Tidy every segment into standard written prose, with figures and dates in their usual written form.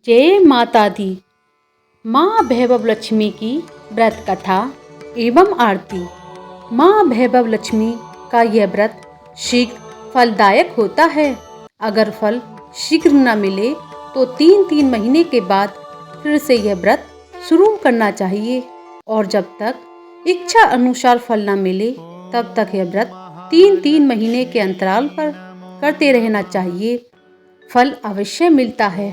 जय माता दी। माँ वैभव लक्ष्मी की व्रत कथा एवं आरती। माँ वैभव लक्ष्मी का यह व्रत शीघ्र फलदायक होता है। अगर फल शीघ्र न मिले तो 3-3 महीने के बाद फिर से यह व्रत शुरू करना चाहिए और जब तक इच्छा अनुसार फल न मिले तब तक यह व्रत 3-3 महीने के अंतराल पर करते रहना चाहिए। फल अवश्य मिलता है।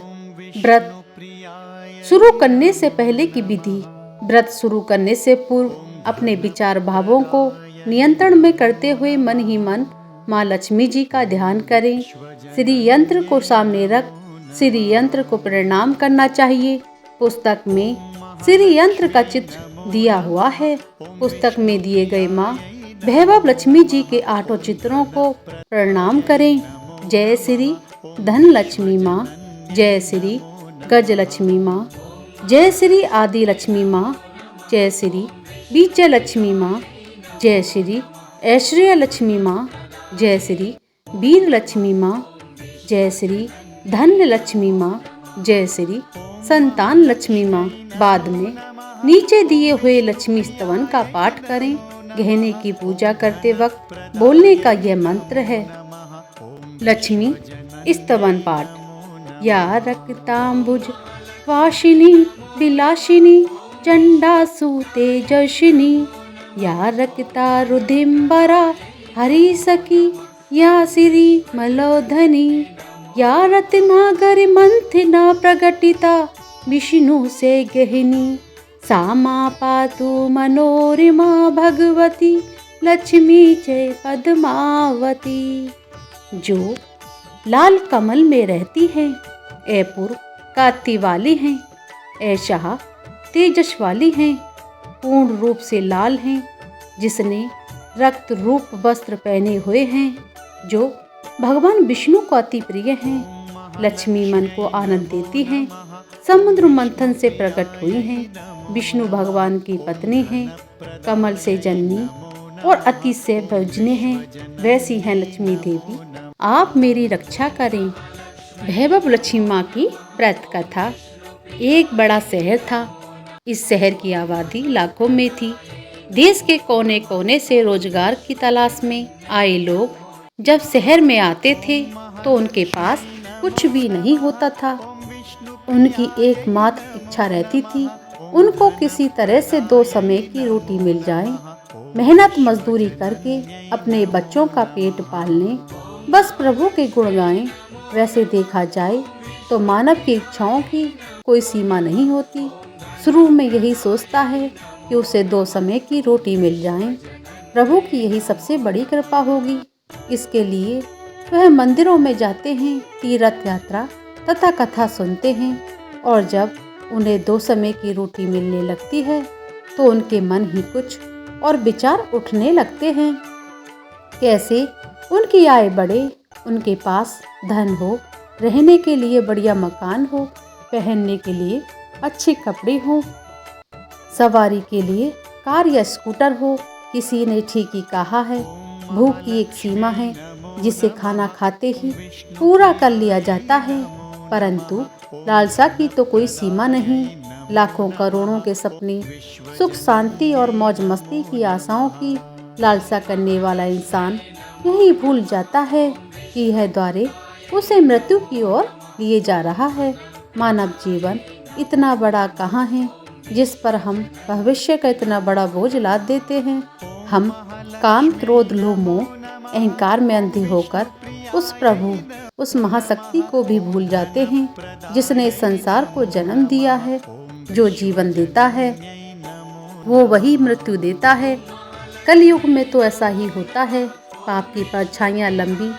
व्रत शुरू करने से पहले की विधि। व्रत शुरू करने से पूर्व अपने विचार भावों को नियंत्रण में करते हुए मन ही मन माँ लक्ष्मी जी का ध्यान करें। श्री यंत्र को सामने रख श्री यंत्र को प्रणाम करना चाहिए। पुस्तक में श्री यंत्र का चित्र दिया हुआ है। पुस्तक में दिए गए माँ वैभव लक्ष्मी जी के 8 चित्रों को प्रणाम करें। जय श्री धन लक्ष्मी माँ, जय श्री गज लक्ष्मी माँ, जय श्री आदि लक्ष्मी माँ, जय श्री बीज लक्ष्मी माँ, जय श्री ऐश्वर्य लक्ष्मी माँ, जय श्री वीर लक्ष्मी माँ, जय श्री धन्य लक्ष्मी माँ, जय श्री संतान लक्ष्मी माँ। बाद में नीचे दिए हुए लक्ष्मी स्तवन का पाठ करें। गहने की पूजा करते वक्त बोलने का यह मंत्र है। लक्ष्मी स्तवन पाठ। या रक्तांबुज वासिनी विलासिनी चंडासु तेजस्विनी, या रक्ता रुधिम्बरा हरिसखी, या श्री मलोधनी, या रत्नागर मंथना प्रगटिता विष्णु से गहिनी, सा मा पातु मनोरमा भगवती लक्ष्मी च पद्मावती। जो लाल कमल में रहती हैं, ए पूर्व कांति वाली हैं, ए शाह तेजस वाली हैं, पूर्ण रूप से लाल हैं, जिसने रक्त रूप वस्त्र पहने हुए हैं, जो भगवान विष्णु को अति प्रिय हैं। लक्ष्मी मन को आनंद देती हैं, समुद्र मंथन से प्रकट हुई हैं, विष्णु भगवान की पत्नी हैं, कमल से जन्मी और अति से पूजनीय हैं, वैसी हैं लक्ष्मी देवी। आप मेरी रक्षा करें। वैभव लक्ष्मी माँ की व्रत कथा। एक बड़ा शहर था। इस शहर की आबादी लाखों में थी। देश के कोने कोने से रोजगार की तलाश में आए लोग जब शहर में आते थे तो उनके पास कुछ भी नहीं होता था। उनकी एकमात्र इच्छा रहती थी उनको किसी तरह से 2 समय की रोटी मिल जाए। मेहनत मजदूरी करके अपने बच्चों का पेट पालने, बस प्रभु के गुण गाएं। वैसे देखा जाए तो मानव की इच्छाओं की कोई सीमा नहीं होती। शुरू में यही सोचता है कि उसे 2 समय की रोटी मिल जाए। प्रभु की यही सबसे बड़ी कृपा होगी। इसके लिए वह मंदिरों में जाते हैं, तीर्थ यात्रा तथा कथा सुनते हैं, और जब उन्हें 2 समय की रोटी मिलने लगती है तो उनके मन ही कुछ और विचार उठने लगते हैं। कैसे उनकी आय बढ़े, उनके पास धन हो, रहने के लिए बढ़िया मकान हो, पहनने के लिए अच्छे कपड़े हो, सवारी के लिए कार या स्कूटर हो। किसी ने ठीक ही कहा है, भूख की एक सीमा है जिसे खाना खाते ही पूरा कर लिया जाता है, परंतु लालसा की तो कोई सीमा नहीं। लाखों करोड़ों के सपने, सुख शांति और मौज मस्ती की आशाओं की लालसा करने वाला इंसान यही भूल जाता है कि यह द्वारे उसे मृत्यु की ओर लिए जा रहा है। मानव जीवन इतना बड़ा कहाँ है जिस पर हम भविष्य का इतना बड़ा बोझ लाद देते हैं। हम काम, क्रोध, लोभ, मोह, अहंकार में अंधे होकर उस प्रभु, उस महाशक्ति को भी भूल जाते हैं जिसने इस संसार को जन्म दिया है। जो जीवन देता है वो वही मृत्यु देता है। कलयुग में तो ऐसा ही होता है। पाप की परछाइयाँ लंबी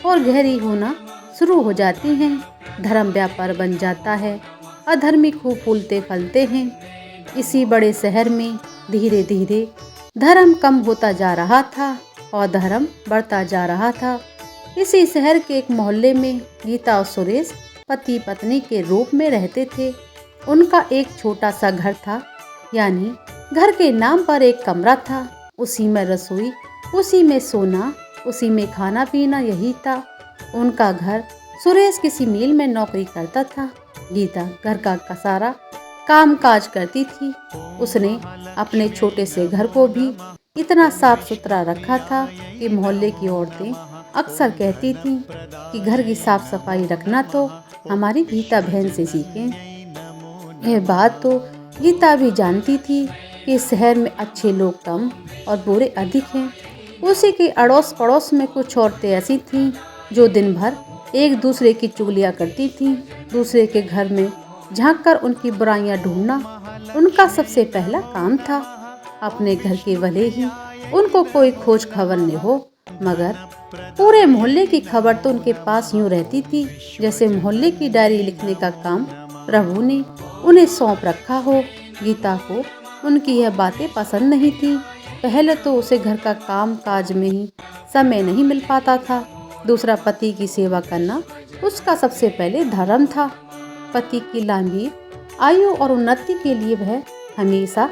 और गहरी होना शुरू हो जाती हैं। धर्म व्यापार बन जाता है। अधर्मी खूब फूलते फलते हैं। इसी बड़े शहर में धीरे धीरे धर्म कम होता जा रहा था और धर्म बढ़ता जा रहा था। इसी शहर के एक मोहल्ले में गीता और सुरेश पति पत्नी के रूप में रहते थे। उनका एक छोटा सा घर था, यानी घर के नाम पर एक कमरा था। उसी में रसोई, उसी में सोना, उसी में खाना पीना, यही था। उनका घर सुरेश किसी मिल में नौकरी करता था। गीता घर का सारा काम काज करती थी। उसने अपने छोटे से घर को भी इतना साफ सुथरा रखा था कि मोहल्ले की औरतें अक्सर कहती थीं कि घर की साफ सफाई रखना तो हमारी गीता बहन से सीखें। यह बात तो गीता भी जानती थी कि शहर में अच्छे लोग कम और बुरे अधिक हैं। उसी के अड़ोस पड़ोस में कुछ औरतें ऐसी थीं जो दिन भर एक दूसरे की चुगलियाँ करती थीं। दूसरे के घर में झांककर उनकी बुराइयां ढूंढना उनका सबसे पहला काम था। अपने घर के भले ही उनको कोई खोज खबर न हो, मगर पूरे मोहल्ले की खबर तो उनके पास यूं रहती थी जैसे मोहल्ले की डायरी लिखने का काम प्रभु ने उन्हें सौंप रखा हो। गीता को उनकी यह बातें पसंद नहीं थी। पहले तो उसे घर का काम काज में ही समय नहीं मिल पाता था। दूसरा, पति की सेवा करना उसका सबसे पहले धर्म था। पति की लंबी आयु और उन्नति के लिए वह हमेशा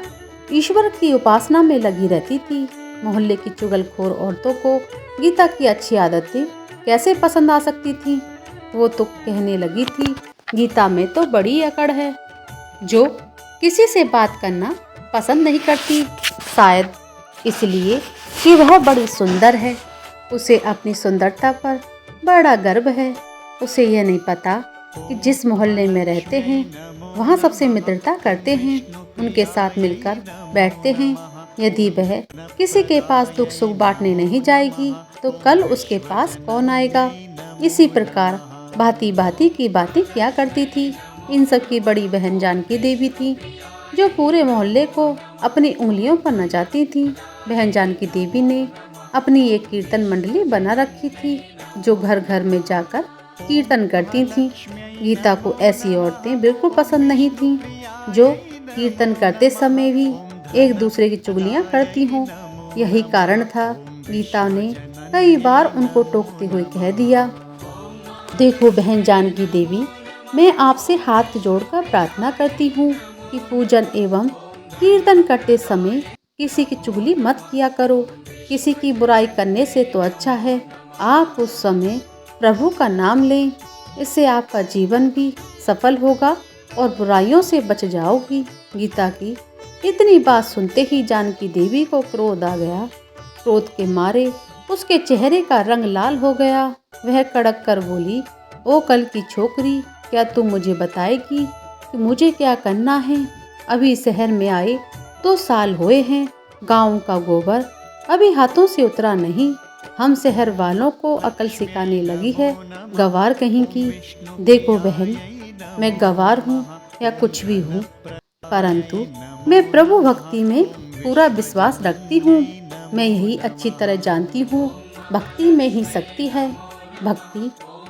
ईश्वर की उपासना में लगी रहती थी। मोहल्ले की चुगलखोर औरतों को गीता की अच्छी आदतें कैसे पसंद आ सकती थी। वो तो कहने लगी थी, गीता में तो बड़ी अकड़ है, जो किसी से बात करना पसंद नहीं करती। शायद इसलिए कि वह बड़ी सुंदर है। उसे अपनी सुंदरता पर बड़ा गर्व है। उसे यह नहीं पता कि जिस मोहल्ले में रहते हैं वहाँ सबसे मित्रता करते हैं, उनके साथ मिलकर बैठते हैं। यदि वह किसी के पास दुख सुख बांटने नहीं जाएगी तो कल उसके पास कौन आएगा। इसी प्रकार भांति भांति की बातें क्या करती थी। इन सब की बड़ी बहन जानकी देवी थी, जो पूरे मोहल्ले को अपनी उंगलियों पर नचाती थी। बहन जानकी देवी ने अपनी एक कीर्तन मंडली बना रखी थी, जो घर घर में जाकर कीर्तन करती थीं। गीता को ऐसी औरतें बिल्कुल पसंद नहीं थीं, जो कीर्तन करते समय भी एक दूसरे की चुगलियां करती हों। यही कारण था गीता ने कई बार उनको टोकते हुए कह दिया, देखो बहन जानकी देवी, मैं आपसे हाथ जोड़कर प्रार्थना करती हूँ कि पूजन एवं कीर्तन करते समय किसी की चुगली मत किया करो। किसी की बुराई करने से तो अच्छा है आप उस समय प्रभु का नाम लें। इससे आपका जीवन भी सफल होगा और बुराइयों से बच जाओगी। गीता की इतनी बात सुनते ही जानकी देवी को क्रोध आ गया। क्रोध के मारे उसके चेहरे का रंग लाल हो गया। वह कड़क कर बोली, ओ कल की छोकरी, क्या तू मुझे बताएगी कि मुझे क्या करना है। अभी शहर में आए 2 साल हुए हैं। गाँव का गोबर अभी हाथों से उतरा नहीं। हम शहर वालों को अकल सिखाने लगी है, गवार कहीं की। देखो बहन, मैं गवार हूँ या कुछ भी हूँ, परंतु मैं प्रभु भक्ति में पूरा विश्वास रखती हूँ। मैं यही अच्छी तरह जानती हूँ, भक्ति में ही शक्ति है। भक्ति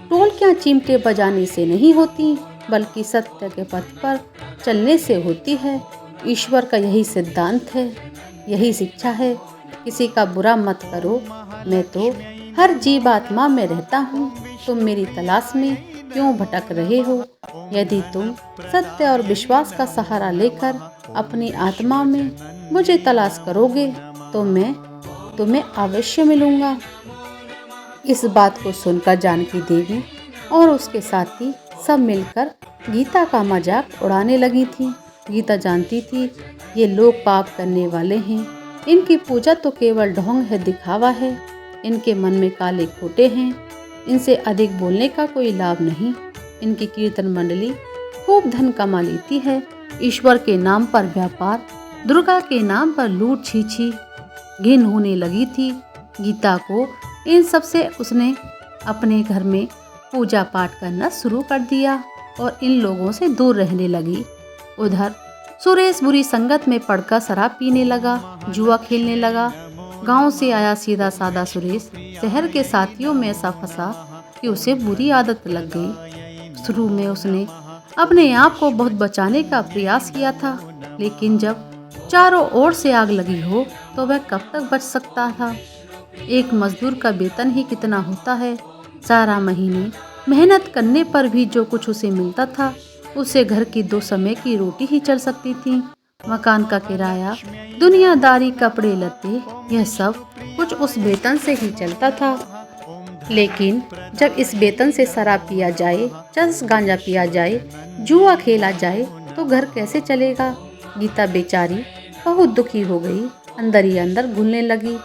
टोलकियाँ चिमटे बजाने से नहीं होती, बल्कि सत्य के पथ पर चलने से होती है। ईश्वर का यही सिद्धांत है, यही शिक्षा है। किसी का बुरा मत करो। मैं तो हर जीवात्मा में रहता हूँ। तुम मेरी तलाश में क्यों भटक रहे हो। यदि तुम सत्य और विश्वास का सहारा लेकर अपनी आत्मा में मुझे तलाश करोगे तो मैं तुम्हें अवश्य मिलूंगा। इस बात को सुनकर जानकी देवी और उसके साथी सब मिलकर गीता का मजाक उड़ाने लगी थी। गीता जानती थी ये लोग पाप करने वाले हैं, इनकी पूजा तो केवल ढोंग है, दिखावा है। इनके मन में काले खोटे हैं, इनसे अधिक बोलने का कोई लाभ नहीं। इनकी कीर्तन मंडली खूब धन कमा लेती है। ईश्वर के नाम पर व्यापार, दुर्गा के नाम पर लूट छीछी घिन होने लगी थी। गीता को इन सब से उसने अपने घर में पूजा पाठ करना शुरू कर दिया और इन लोगों से दूर रहने लगी। उधर सुरेश बुरी संगत में पड़कर शराब पीने लगा, जुआ खेलने लगा। गांव से आया सीधा सादा सुरेश शहर के साथियों में ऐसा फंसा कि उसे बुरी आदत लग गई। शुरू में उसने अपने आप को बहुत बचाने का प्रयास किया था, लेकिन जब चारों ओर से आग लगी हो तो वह कब तक बच सकता था। एक मजदूर का वेतन ही कितना होता है। सारा महीने मेहनत करने पर भी जो कुछ उसे मिलता था, उससे घर की 2 समय की रोटी ही चल सकती थी। मकान का किराया, दुनियादारी, कपड़े लत्ते, यह सब कुछ उस वेतन से ही चलता था। लेकिन जब इस वेतन से शराब पिया जाए, चरस गांजा पिया जाए, जुआ खेला जाए तो घर कैसे चलेगा। गीता बेचारी बहुत दुखी हो गई, अंदर ही अंदर घुलने लगी।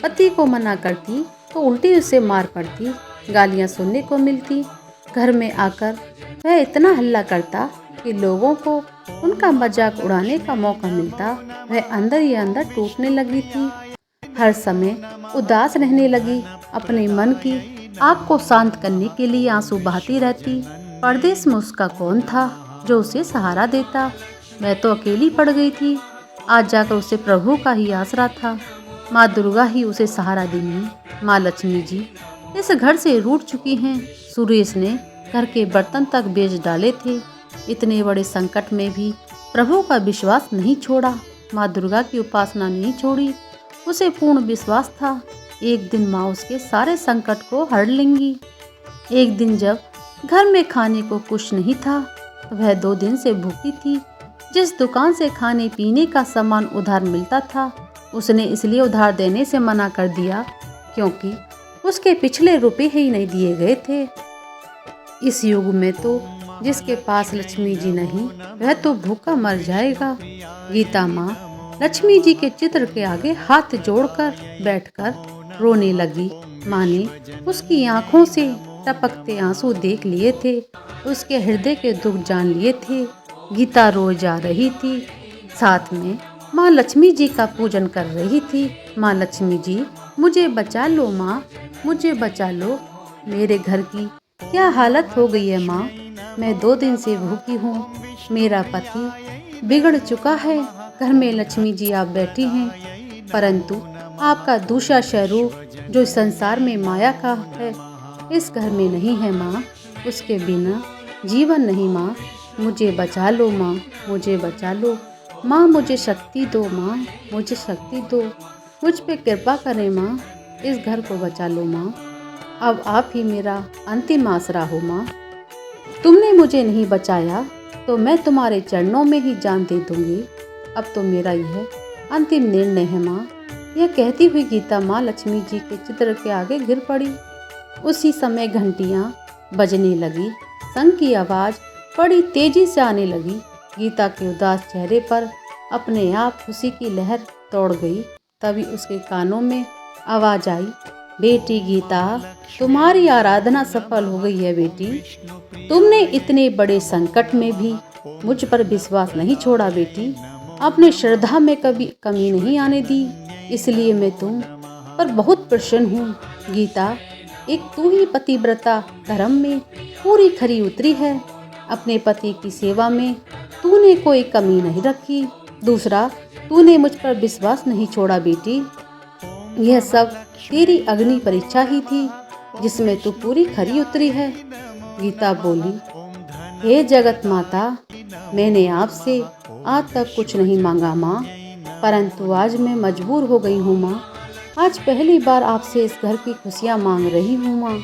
पति को मना करती तो उल्टी उसे मार पड़ती, गालियां सुनने को मिलती। घर में आकर वह इतना हल्ला करता कि लोगों को उनका मजाक उड़ाने का मौका मिलता। वह अंदर ही अंदर टूटने लगी थी, हर समय उदास रहने लगी। अपने मन की आग को शांत करने के लिए आंसू बहाती रहती। परदेश में उसका कौन था जो उसे सहारा देता। मैं तो अकेली पड़ गई थी। आज जाकर उसे प्रभु का ही आसरा था। माँ दुर्गा ही उसे सहारा देंगी। माँ लक्ष्मी जी इस घर से रूठ चुकी हैं। सुरेश ने घर के बर्तन तक बेच डाले थे। इतने बड़े संकट में भी प्रभु का विश्वास नहीं छोड़ा, माँ दुर्गा की उपासना नहीं छोड़ी। उसे पूर्ण विश्वास था एक दिन माँ उसके सारे संकट को हर लेंगी। एक दिन जब घर में खाने को कुछ नहीं था तो वह 2 दिन से भूखी थी। जिस दुकान से खाने पीने का सामान उधार मिलता था, उसने इसलिए उधार देने से मना कर दिया क्योंकि उसके पिछले रुपए ही नहीं दिए गए थे। इस युग में तो जिसके पास लक्ष्मी जी नहीं, वह तो भूखा मर जाएगा। गीता माँ लक्ष्मी जी के चित्र के आगे हाथ जोड़कर बैठकर रोने लगी। माँ ने उसकी आंखों से टपकते आंसू देख लिए थे, उसके हृदय के दुख जान लिए थे। गीता रो जा रही थी, साथ में माँ लक्ष्मी जी का पूजन कर रही थी। माँ लक्ष्मी जी मुझे बचा लो, माँ मुझे बचा लो। मेरे घर की क्या हालत हो गई है माँ। मैं 2 दिन से भूखी हूँ। मेरा पति बिगड़ चुका है। घर में लक्ष्मी जी आप बैठी हैं, परंतु आपका दूसरा स्वरूप जो इस संसार में माया का है, इस घर में नहीं है माँ। उसके बिना जीवन नहीं माँ। मुझे बचा लो माँ, मुझे बचा लो माँ। मुझे शक्ति दो माँ, मुझे शक्ति दो। मुझ पे कृपा करें माँ, इस घर को बचा लो माँ। अब आप ही मेरा अंतिम आसरा हो माँ। तुमने मुझे नहीं बचाया तो मैं तुम्हारे चरणों में ही जान दे दूंगी। अब तो मेरा यह अंतिम निर्णय है माँ। यह कहती हुई गीता माँ लक्ष्मी जी के चित्र के आगे गिर पड़ी। उसी समय घंटियाँ बजने लगी, शंख की आवाज़ बड़ी तेजी से आने लगी। गीता के उदास चेहरे पर अपने आप खुशी की लहर दौड़ गई। तभी उसके कानों में आवाज़ आई, बेटी गीता, तुम्हारी आराधना सफल हो गई है बेटी। तुमने इतने बड़े संकट में भी मुझ पर विश्वास नहीं छोड़ा बेटी। अपने श्रद्धा में कभी कमी नहीं आने दी, इसलिए मैं तुम पर बहुत प्रसन्न हूँ। गीता, एक तू ही पतिव्रता धर्म में पूरी खरी उतरी है। अपने पति की सेवा में तूने कोई कमी नहीं रखी। दूसरा, तूने मुझ पर विश्वास नहीं छोड़ा बेटी। यह सब तेरी अग्नि परीक्षा ही थी जिसमें तू पूरी खरी उतरी है। गीता बोली, हे जगत माता, मैंने आपसे आज तक कुछ नहीं मांगा माँ, परंतु आज मैं मजबूर हो गई हूँ माँ। आज पहली बार आपसे इस घर की खुशियाँ मांग रही हूँ माँ।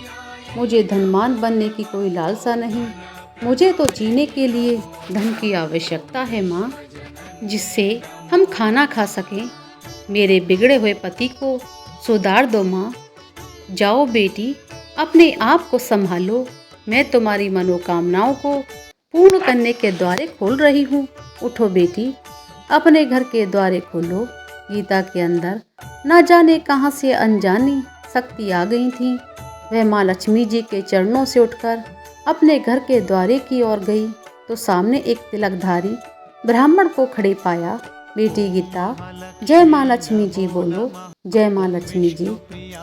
मुझे धनवान बनने की कोई लालसा नहीं, मुझे तो जीने के लिए धन की आवश्यकता है माँ, जिससे हम खाना खा सकें। मेरे बिगड़े हुए पति को सुधार दो माँ। जाओ बेटी, अपने आप को संभालो। मैं तुम्हारी मनोकामनाओं को पूर्ण करने के द्वारे खोल रही हूँ। उठो बेटी, अपने घर के द्वारे खोलो। गीता के अंदर न जाने कहाँ से अनजानी शक्ति आ गई थी। वह माँ लक्ष्मी जी के चरणों से उठकर अपने घर के द्वारे की ओर गई तो सामने एक तिलकधारी ब्राह्मण को खड़े पाया। बेटी गीता, जय माँ लक्ष्मी जी बोलो, जय माँ लक्ष्मी जी।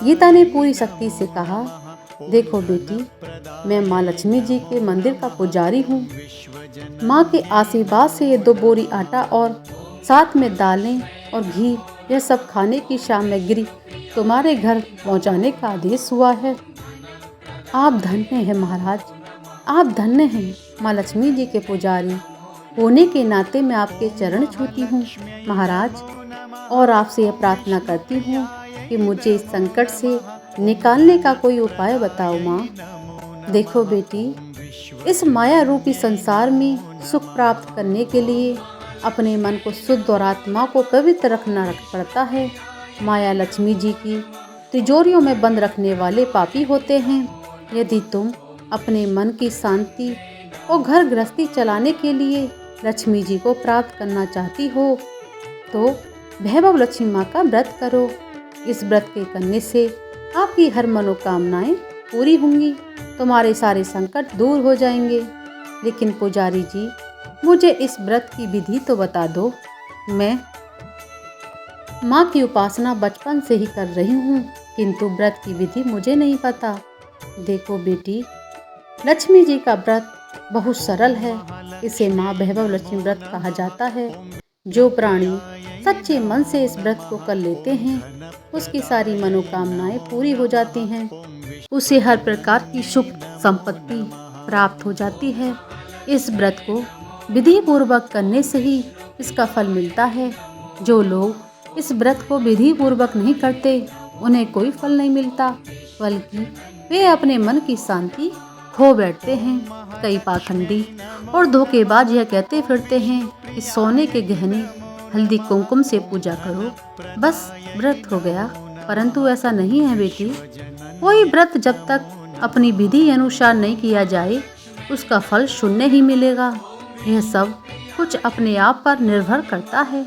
गीता ने पूरी शक्ति से कहा, देखो बेटी, मैं माँ लक्ष्मी जी के मंदिर का पुजारी हूँ। माँ के आशीर्वाद से ये 2 बोरी आटा और साथ में दालें और घी, यह सब खाने की सामग्री तुम्हारे घर पहुँचाने का आदेश हुआ है। आप धन्य हैं महाराज, आप धन्य हैं। माँ लक्ष्मी जी के पुजारी होने के नाते मैं आपके चरण छूती हूँ महाराज, और आपसे यह प्रार्थना करती हूँ कि मुझे इस संकट से निकालने का कोई उपाय बताओ माँ। देखो बेटी, इस माया रूपी संसार में सुख प्राप्त करने के लिए अपने मन को शुद्ध और आत्मा को पवित्र रखना पड़ता है। माया लक्ष्मी जी की तिजोरियों में बंद रखने वाले पापी होते हैं। यदि तुम अपने मन की शांति और घर गृहस्थी चलाने के लिए लक्ष्मी जी को प्राप्त करना चाहती हो तो वैभव लक्ष्मी माँ का व्रत करो। इस व्रत के करने से आपकी हर मनोकामनाएं पूरी होंगी, तुम्हारे सारे संकट दूर हो जाएंगे। लेकिन पुजारी जी, मुझे इस व्रत की विधि तो बता दो। मैं माँ की उपासना बचपन से ही कर रही हूँ, किंतु व्रत की विधि मुझे नहीं पता। देखो बेटी, लक्ष्मी जी का व्रत बहुत सरल है। इसे माँ वैभव लक्ष्मी व्रत कहा जाता है। जो प्राणी सच्चे मन से इस व्रत को कर लेते हैं उसकी सारी मनोकामनाएं पूरी हो जाती हैं। उसे हर प्रकार की सुख संपत्ति प्राप्त हो जाती है। इस व्रत को विधि पूर्वक करने से ही इसका फल मिलता है। जो लोग इस व्रत को विधि पूर्वक नहीं करते उन्हें कोई फल नहीं मिलता, बल्कि वे अपने मन की शांति खो बैठते हैं। कई पाखंडी और धोखेबाज यह कहते फिरते हैं कि सोने के गहने हल्दी कुमकुम से पूजा करो, बस व्रत हो गया। परंतु ऐसा नहीं है बेटी। कोई व्रत जब तक अपनी विधि अनुसार नहीं किया जाए उसका फल शून्य ही मिलेगा। यह सब कुछ अपने आप पर निर्भर करता है।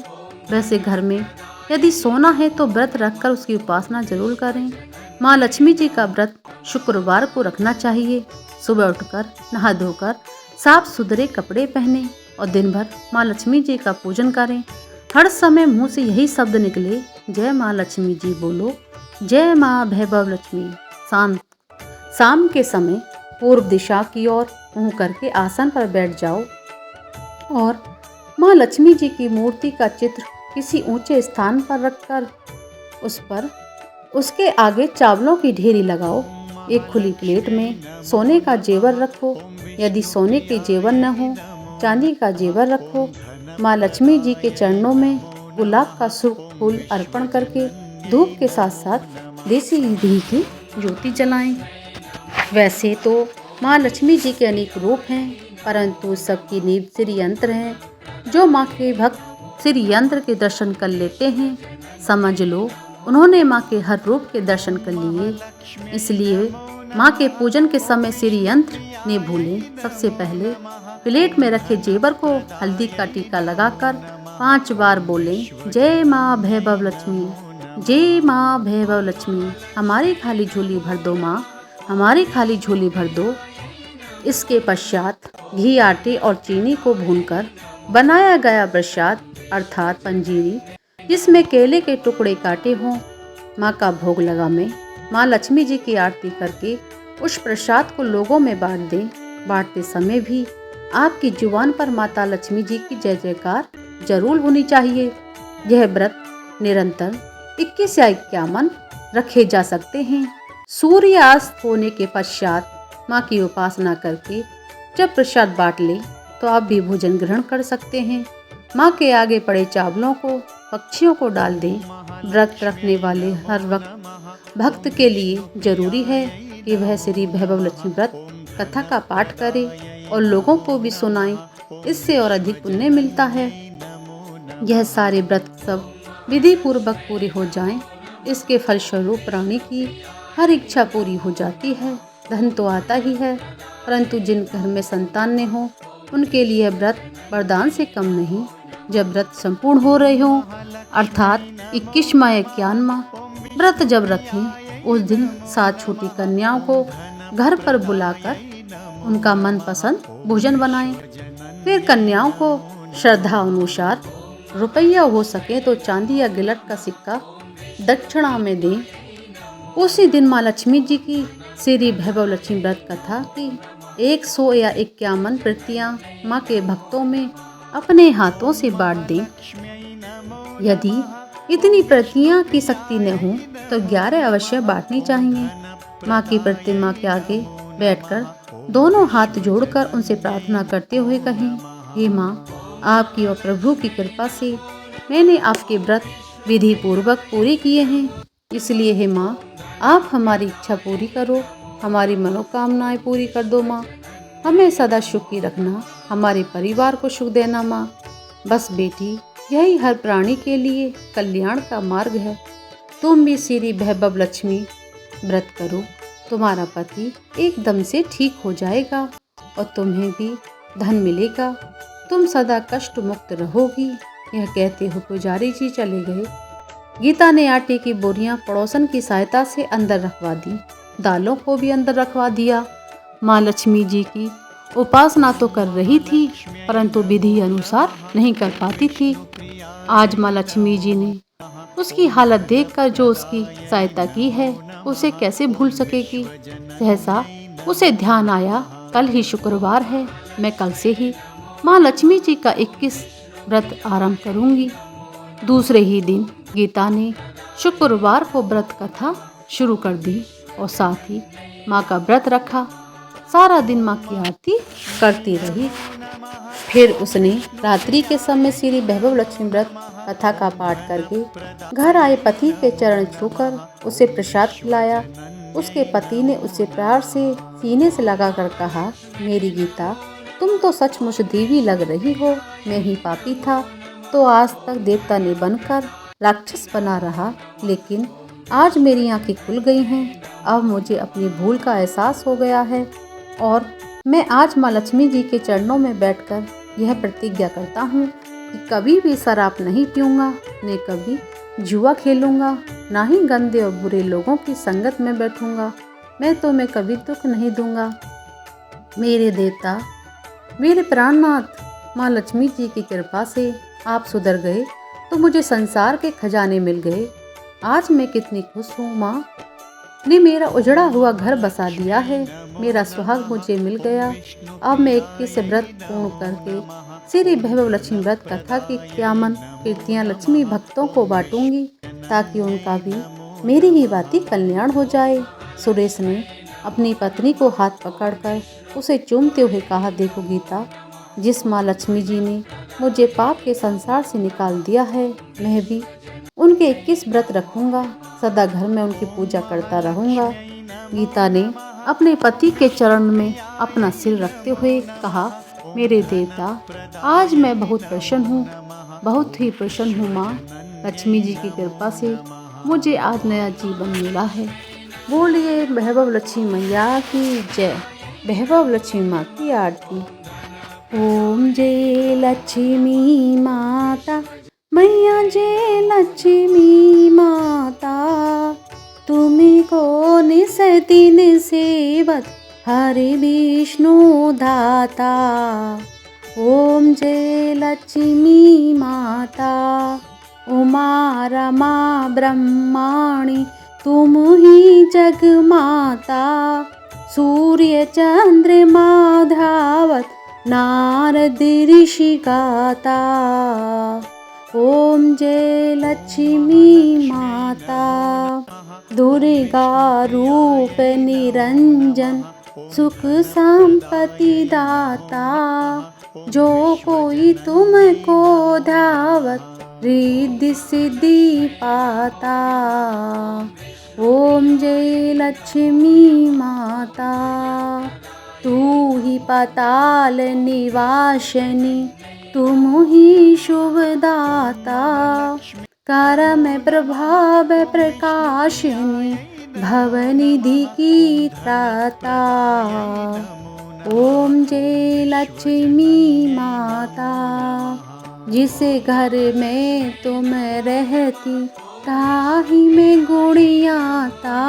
वैसे घर में यदि सोना है तो व्रत रखकर उसकी उपासना जरूर करें। माँ लक्ष्मी जी का व्रत शुक्रवार को रखना चाहिए। सुबह उठकर नहा धोकर साफ सुथरे कपड़े पहने और दिन भर माँ लक्ष्मी जी का पूजन करें। हर समय मुंह से यही शब्द निकले, जय माँ लक्ष्मी जी बोलो, जय माँ वैभव लक्ष्मी। शाम के समय पूर्व दिशा की ओर मुंह करके आसन पर बैठ जाओ और माँ लक्ष्मी जी की मूर्ति का चित्र किसी ऊंचे स्थान पर रखकर उस पर उसके आगे चावलों की ढेरी लगाओ। एक खुली प्लेट में सोने का जेवर रखो। यदि सोने के जेवर न हो, चांदी का जेवर रखो। माँ लक्ष्मी जी के चरणों में गुलाब का शुभ फूल अर्पण करके धूप के साथ साथ देसी घी की ज्योति जलाएं। वैसे तो माँ लक्ष्मी जी के अनेक रूप हैं, परंतु सबकी नींव श्री यंत्र है। जो माँ के भक्त श्री यंत्र के दर्शन कर लेते हैं, समझ लो उन्होंने माँ के हर रूप के दर्शन कर लिए। इसलिए माँ के पूजन के समय श्री यंत्र ने भूलें। सबसे पहले प्लेट में रखे जेवर को हल्दी का टीका लगाकर 5 बार बोलें, जय माँ वैभव लक्ष्मी, जय माँ वैभव लक्ष्मी। हमारी खाली झोली भर दो माँ, हमारी खाली झोली भर दो। इसके पश्चात घी, आटे और चीनी को भूनकर बनाया गया प्रसाद अर्थात पंजीरी, जिसमें केले के टुकड़े काटे हों, माँ का भोग लगाएं। माँ लक्ष्मी जी की आरती करके उस प्रसाद को लोगों में बांट दें। बांटते समय भी आपकी जुबान पर माता लक्ष्मी जी की जय जयकार जरूर होनी चाहिए। यह व्रत निरंतर 21 या 51 रखे जा सकते हैं। सूर्यास्त होने के पश्चात माँ की उपासना करके जब प्रसाद बांट ले तो आप भी भोजन ग्रहण कर सकते हैं। माँ के आगे पड़े चावलों को पक्षियों को डाल दें। व्रत रखने वाले हर वक्त भक्त के लिए जरूरी है कि वह श्री वैभव लक्ष्मी व्रत कथा का पाठ करे और लोगों को भी सुनाए। इससे और अधिक पुण्य मिलता है। यह सारे व्रत सब विधि पूर्वक पूरे हो जाएं, इसके फलस्वरूप प्राणी की हर इच्छा पूरी हो जाती है। धन तो आता ही है, परंतु जिन घर में संतान न हो उनके लिए व्रत वरदान से कम नहीं। जब व्रत संपूर्ण हो रहे हो अर्थात 21वां या 51वां व्रत जब रखें, उस दिन 7 छोटी कन्याओं को घर पर बुलाकर उनका मनपसंद भोजन बनाएं। फिर कन्याओं को श्रद्धा अनुसार रुपया हो सके तो चांदी या गिलट का सिक्का दक्षिणा में दें। उसी दिन माँ लक्ष्मी जी की श्री वैभव लक्ष्मी व्रत कथा की 100 या 51 प्रतियां माँ के भक्तों में अपने हाथों से बांट दें। यदि इतनी प्रतियां की शक्ति न हो तो 11 अवश्य बांटनी चाहिए। माँ की प्रतिमा के आगे बैठकर दोनों हाथ जोड़कर उनसे प्रार्थना करते हुए कहें, हे माँ, आपकी और प्रभु की कृपा से मैंने आपके व्रत विधि पूर्वक पूरे किए हैं। इसलिए हे माँ, आप हमारी इच्छा पूरी करो, हमारी मनोकामनाएं पूरी कर दो माँ। हमें सदा सुखी रखना, हमारे परिवार को सुख देना माँ। बस बेटी, यही हर प्राणी के लिए कल्याण का मार्ग है। तुम भी श्री वैभव लक्ष्मी व्रत करो, तुम्हारा पति एकदम से ठीक हो जाएगा और तुम्हें भी धन मिलेगा, तुम सदा कष्ट मुक्त रहोगी। यह कहते हुए पुजारी जी चले गए। गीता ने आटे की बोरियां पड़ोसन की सहायता से अंदर रखवा दी, दालों को भी अंदर रखवा दिया। माँ लक्ष्मी जी की उपासना तो कर रही थी, परंतु विधि अनुसार नहीं कर पाती थी। आज माँ लक्ष्मी जी ने उसकी हालत देखकर जो उसकी सहायता की है, उसे कैसे भूल सकेगी। सहसा उसे ध्यान आया, कल ही शुक्रवार है, मैं कल से ही माँ लक्ष्मी जी का 21 व्रत आरंभ करूंगी। दूसरे ही दिन गीता ने शुक्रवार को व्रत कथा शुरू कर दी और साथ ही माँ का व्रत रखा। सारा दिन माँ की आरती करती रही। फिर उसने रात्रि के समय श्री वैभव लक्ष्मी व्रत कथा का पाठ करके घर आए पति के चरण छूकर उसे प्रसाद खिलाया। उसके पति ने उसे प्यार से सीने से लगाकर कहा, मेरी गीता, तुम तो सचमुच देवी लग रही हो। मैं ही पापी था तो आज तक देवता ने बनकर राक्षस बना रहा, लेकिन आज मेरी आंखें खुल गई हैं। अब मुझे अपनी भूल का एहसास हो गया है और मैं आज माँ लक्ष्मी जी के चरणों में बैठकर यह प्रतिज्ञा करता हूँ कि कभी भी शराब नहीं पीऊँगा, न कभी जुआ खेलूँगा, ना ही गंदे और बुरे लोगों की संगत में बैठूँगा। मैं तुम्हें कभी दुख नहीं दूँगा। मेरे देवता, मेरे प्राणनाथ, माँ लक्ष्मी जी की कृपा से आप सुधर गए तो मुझे संसार के खजाने मिल गए। आज मैं कितनी खुश हूँ। माँ ने मेरा उजड़ा हुआ घर बसा दिया है, मेरा सुहाग मुझे मिल गया। अब मैं 21 व्रत पूर्ण करके श्री वैभव लक्ष्मी व्रत कथा की 51 कीर्तियाँ लक्ष्मी भक्तों को बांटूंगी, ताकि उनका भी मेरी ही भांति कल्याण हो जाए। सुरेश ने अपनी पत्नी को हाथ पकड़कर उसे चूमते हुए कहा, देखो गीता, जिस माँ लक्ष्मी जी ने मुझे पाप के संसार से निकाल दिया है, मैं भी उनके 21 व्रत रखूंगा, सदा घर में उनकी पूजा करता रहूंगा। गीता ने अपने पति के चरण में अपना सिर रखते हुए कहा, मेरे देवता, आज मैं बहुत प्रसन्न हूँ, बहुत ही प्रसन्न हूँ। माँ लक्ष्मी जी की कृपा से मुझे आज नया जीवन मिला है। बोलिए वैभव लक्ष्मी मैया की जय। वैभव लक्ष्मी माँ की आरती। ओम जय लक्ष्मी माता, मैया जय लक्ष्मी माता, तुम्हें को निस दिन सेवत हरि विष्णु धाता। ओम जय लक्ष्मी माता, उमा रमा ब्रह्माणी, तुम ही जग माता, सूर्य चंद्रमा धावत नारद ऋषि गाता। ओम जय लक्ष्मी माता, दुर्गा रूप निरंजन, सुख संपत्ति दाता, जो कोई तुमको धावत रिद्धि सिद्धि पाता। ओम जय लक्ष्मी माता, तू ही पाताल निवासिनी, तुम ही शुभदाता, कर्म प्रभाव प्रकाशिनी, भवनिधि की त्राता। ओम जय लक्ष्मी माता, जिस घर में तुम रहती ताही में गुणियाता,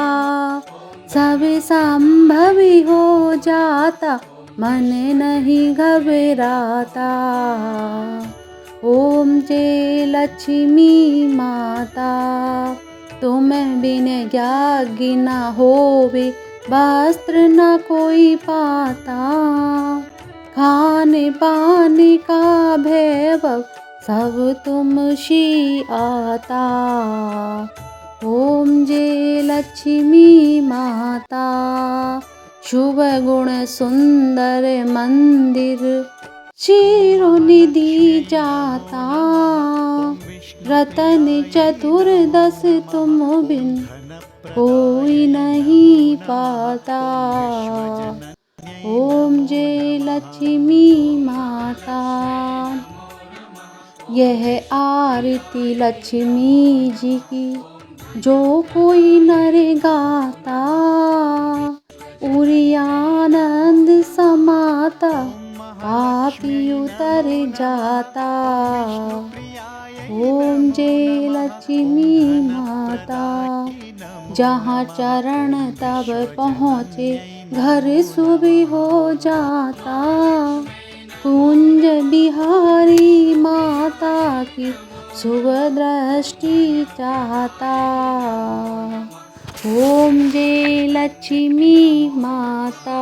सब संभव हो जाता, मन नहीं घबराता। ओम जय लक्ष्मी माता, तुम बिन ज्ञागी न होवे, वस्त्र न कोई पाता, खाने पाने का वैभव सब तुम शी आता। ओम जय लक्ष्मी माता, शुभ गुण सुंदर मंदिर चिरनिधि जाता, रतन चतुर्दश तुम बिन कोई नहीं पाता। ओम जय लक्ष्मी माता, यह आरती लक्ष्मी जी की जो कोई नर गाता, उरी आनंद समाता, पापी उतर जाता। ओम जय लक्ष्मी माता। जहाँ चरण तब पहुँचे, घर शुभ हो जाता। कुंज बिहारी माता की शुभ दृष्टि चाहता। ओम जय लक्ष्मी माता।